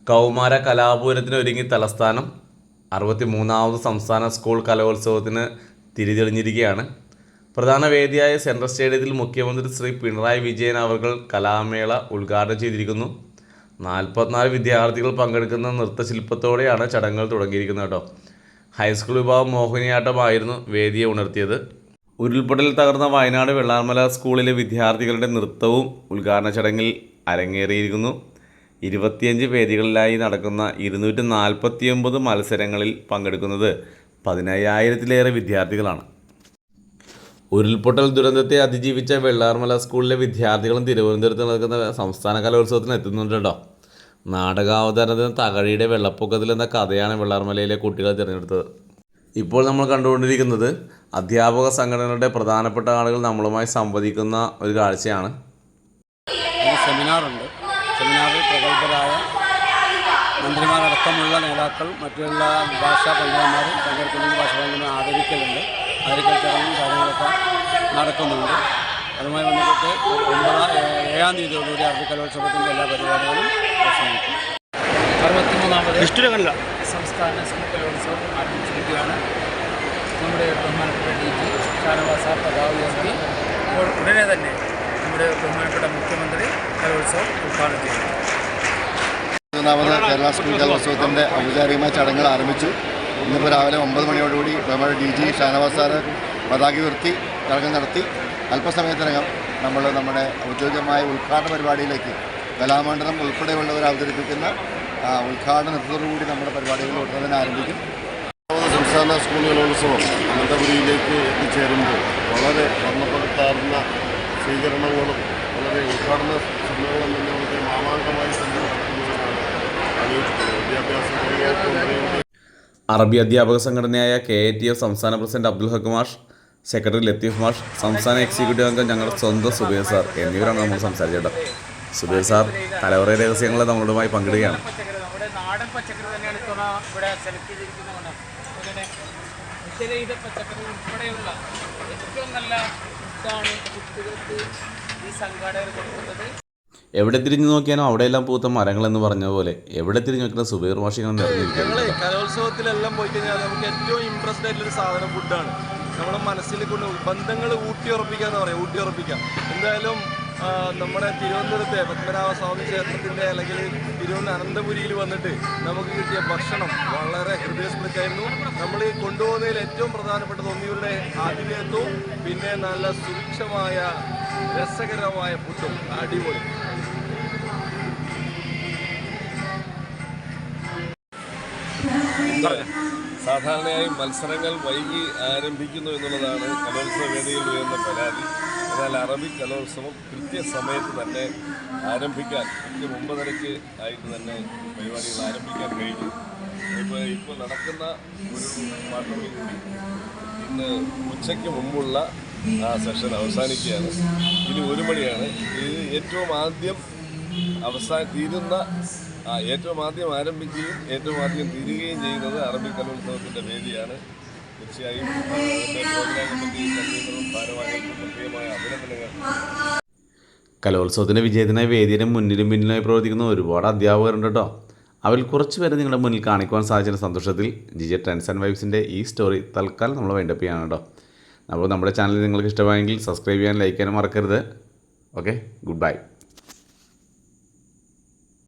കൗമാര കലാപൂരത്തിന് ഒരുങ്ങി തലസ്ഥാനം 63ാമത് സംസ്ഥാന സ്കൂൾ കലോത്സവത്തിന് തിരിതെളിഞ്ഞിരിക്കുകയാണ്. പ്രധാന വേദിയായ സെൻട്രൽ സ്റ്റേഡിയത്തിൽ മുഖ്യമന്ത്രി ശ്രീ പിണറായി വിജയൻ അവർ കലാമേള ഉദ്ഘാടനം ചെയ്തിരിക്കുന്നു. 44 വിദ്യാർത്ഥികൾ പങ്കെടുക്കുന്ന നൃത്തശില്പത്തോടെയാണ് ചടങ്ങുകൾ തുടങ്ങിയിരിക്കുന്നത് കേട്ടോ. ഹൈസ്കൂൾ വിഭാഗം മോഹിനിയാട്ടമായിരുന്നു വേദിയെ ഉണർത്തിയത്. ഉരുൾപൊട്ടലിൽ തകർന്ന വയനാട് വെള്ളാർമല സ്കൂളിലെ വിദ്യാർത്ഥികളുടെ നൃത്തവും ഉദ്ഘാടന ചടങ്ങിൽ അരങ്ങേറിയിരിക്കുന്നു. 25 വേദികളിലായി നടക്കുന്ന 249 മത്സരങ്ങളിൽ പങ്കെടുക്കുന്നത് 15,000-ലേറെ വിദ്യാർത്ഥികളാണ്. ഉരുൾപൊട്ടൽ ദുരന്തത്തെ അതിജീവിച്ച വെള്ളാർമല സ്കൂളിലെ വിദ്യാർത്ഥികളും തിരുവനന്തപുരത്ത് നടക്കുന്ന സംസ്ഥാന കലോത്സവത്തിന് എത്തുന്നുണ്ട് കേട്ടോ. നാടകാവതരണത്തിന് തകഴിയുടെ വെള്ളപ്പൊക്കത്തിൽ എന്ന കഥയാണ് വെള്ളാർമലയിലെ കുട്ടികൾ തിരഞ്ഞെടുത്തത്. ഇപ്പോൾ നമ്മൾ കണ്ടുകൊണ്ടിരിക്കുന്നത് അധ്യാപക സംഘടനകളുടെ പ്രധാനപ്പെട്ട ആളുകൾ നമ്മളുമായി സംവദിക്കുന്ന ഒരു കാഴ്ചയാണ്. സെമിനാറുണ്ട്. സെമിനാറിൽ പ്രഗത്ഭരായ മന്ത്രിമാരടക്കമുള്ള നേതാക്കൾ മറ്റുള്ള ഭാഷാ പണ്ഡിതന്മാരും പങ്കെടുക്കുന്ന ഭാഷാ പണ്ഡിതന്മാരെ ആദരിക്കലുണ്ട്. ആദരിക്കൽ ചടങ്ങും കാര്യങ്ങളൊക്കെ നടക്കുന്നുണ്ട്. അതുമായി ബന്ധപ്പെട്ട് 7-ാം തീയതിയോടുകൂടി അറബി കലോത്സവത്തിൻ്റെ എല്ലാ പരിപാടികളും അവസാനിക്കും. 63ാമത് സംസ്ഥാന സ്കൂൾ കലോത്സവം ആരംഭിച്ചിരിക്കുകയാണ്. നമ്മുടെ ബഹുമാനപ്പെട്ട DG ഷാനവാസ് സാർ പതാക ഉയർത്തി ഇപ്പോൾ ഉടനെ തന്നെ നമ്മുടെ ബഹുമാനപ്പെട്ട മുഖ്യമന്ത്രി കലോത്സവം ഉദ്ഘാടനം ചെയ്തു. 63ാമത് കേരള സ്കൂൾ കലോത്സവത്തിൻ്റെ ഔപചാരികമായ ചടങ്ങുകൾ ആരംഭിച്ചു. ഇന്നിപ്പോൾ രാവിലെ 9 മണിയോടുകൂടി ബഹുമാനപ്പെട്ട DG ഷാനവാസ് സാറ് പതാക ഉയർത്തി ചടങ്ങ് നടത്തി. അല്പസമയത്തിനകം നമ്മൾ നമ്മുടെ ഔദ്യോഗികമായ ഉദ്ഘാടന പരിപാടിയിലേക്ക് കലാമണ്ഡലം ഉൾപ്പെടെയുള്ളവർ അവതരിപ്പിക്കുന്ന ഉദ്ഘാടന നൃത്തത്തോടുകൂടി നമ്മുടെ പരിപാടികൾ ഉടനെ തന്നെ ആരംഭിക്കും. സംസ്ഥാന സ്കൂൾ കലോത്സവം അനന്തപുരിയിലേക്ക് എത്തിച്ചേരുമ്പോൾ വളരെ വർണ്ണപ്പെടുത്താറുന്ന സ്വീകരണങ്ങളും വളരെ ഉദ്ഘാടന സമ്മേളനം എന്നിവയൊക്കെ മാമാങ്കമായി സംഘടിപ്പിക്കുന്നതിനാണ് ആലോചിക്കുന്നത്. വിദ്യാഭ്യാസ അറബി അധ്യാപക സംഘടനയായ KATF സംസ്ഥാന പ്രസിഡന്റ് അബ്ദുൽ ഹക്ക് മാഷ്, സെക്രട്ടറി ലത്തീഫ് മാഷ്, സംസ്ഥാന എക്സിക്യൂട്ടീവ് അംഗം ഞങ്ങളുടെ സ്വന്തം സുബൈർ സാർ എന്നിവരാണ് നമ്മൾ സംസാരിച്ചത്. സുബൈർ സാർ തലവറ രഹസ്യങ്ങൾ നമ്മളുമായി പങ്കിടുകയാണ്. നമ്മുടെ നാടൻ പച്ചക്കറി തന്നെയാണ് ഇവിടെ സെലക്ട് ചെയ്തിരിക്കുന്നതുകൊണ്ട് പച്ചക്കറി ഉൾപ്പെടെയുള്ള ഏറ്റവും നല്ല ഇതാണ് കുട്ടികൾക്ക് ഈ സംഘാടകർ കൊടുക്കുന്നത്. എവിടെ തിരിഞ്ഞു നോക്കിയാലും അവിടെയെല്ലാം പൂത്ത മരങ്ങൾ എന്ന് പറഞ്ഞ പോലെ എവിടെ തിരിഞ്ഞു നോക്കുന്ന സുബൈർ മാഷികൾ ഞങ്ങൾ കലോത്സവത്തിലെല്ലാം പോയി കഴിഞ്ഞാൽ നമുക്ക് ഏറ്റവും ഇമ്പ്രസ്ഡ് ആയിട്ടുള്ളൊരു സാധനം ഫുഡാണ്. നമ്മുടെ മനസ്സിൽ കൊണ്ട് ബന്ധങ്ങൾ ഊട്ടിയുറപ്പിക്കാന്ന് പറയാം. ഊട്ടിയുറപ്പിക്കാം. എന്തായാലും നമ്മുടെ തിരുവനന്തപുരത്തെ പത്മനാഭസ്വാമി ക്ഷേത്രത്തിൻ്റെ അല്ലെങ്കിൽ അനന്തപുരിയിൽ വന്നിട്ട് നമുക്ക് കിട്ടിയ ഭക്ഷണം വളരെ ഹൃദയസ്പൃക്കായിരുന്നു. നമ്മൾ കൊണ്ടുപോകുന്നതിൽ ഏറ്റവും പ്രധാനപ്പെട്ടത് ഒന്നിവരുടെ ആതിഥേയത്വവും പിന്നെ നല്ല സുഭിക്ഷമായ രസകരമായ ഫുഡും അടിപൊളി. സാധാരണയായി മത്സരങ്ങൾ വൈകി ആരംഭിക്കുന്നു എന്നുള്ളതാണ് കലോത്സവ വേദിയിൽ ഉയർന്ന പരാതി. എന്നാൽ അറബിക് കലോത്സവം കൃത്യസമയത്ത് തന്നെ ആരംഭിക്കാൻ 9:30 ആയിട്ട് തന്നെ പരിപാടികൾ ആരംഭിക്കാൻ കഴിഞ്ഞു. ഇപ്പോൾ നടക്കുന്ന ഒരു പാട്ടോടുകൂടി ഇന്ന് ഉച്ചയ്ക്ക് മുമ്പുള്ള ആ സെഷൻ അവസാനിക്കുകയാണ്. ഇനി 1 മണിയാണ്. ഇത് ഏറ്റവും ആദ്യം ഏറ്റവും ആദ്യം ആരംഭിക്കുകയും ഏറ്റവും ആദ്യം തീരുകയും ചെയ്യുന്നത് അറബി കലോത്സവത്തിൻ്റെ വേദിയാണ്. തീർച്ചയായും പ്രത്യേകമായ അഭിനന്ദനങ്ങൾ. കലോത്സവത്തിൻ്റെ വിജയത്തിനായി വേദിയുടെ മുന്നിലും പിന്നിലായി പ്രവർത്തിക്കുന്ന ഒരുപാട് അധ്യാപകരുണ്ട് കേട്ടോ. അവരിൽ കുറച്ച് പേരെ നിങ്ങളുടെ മുന്നിൽ കാണിക്കുവാൻ സാധിച്ച സന്തോഷത്തിൽ GJ ട്രെൻഡ്സ് ആൻഡ് വൈബ്സിൻ്റെ ഈ സ്റ്റോറി തൽക്കാലം നമ്മൾ വൈൻഡപ്പ് ചെയ്യാണ് കേട്ടോ. അപ്പോൾ നമ്മുടെ ചാനൽ നിങ്ങൾക്ക് ഇഷ്ടമായെങ്കിൽ സബ്സ്ക്രൈബ് ചെയ്യാൻ, ലൈക്ക് ചെയ്യാനും മറക്കരുത്. Okay, good bye.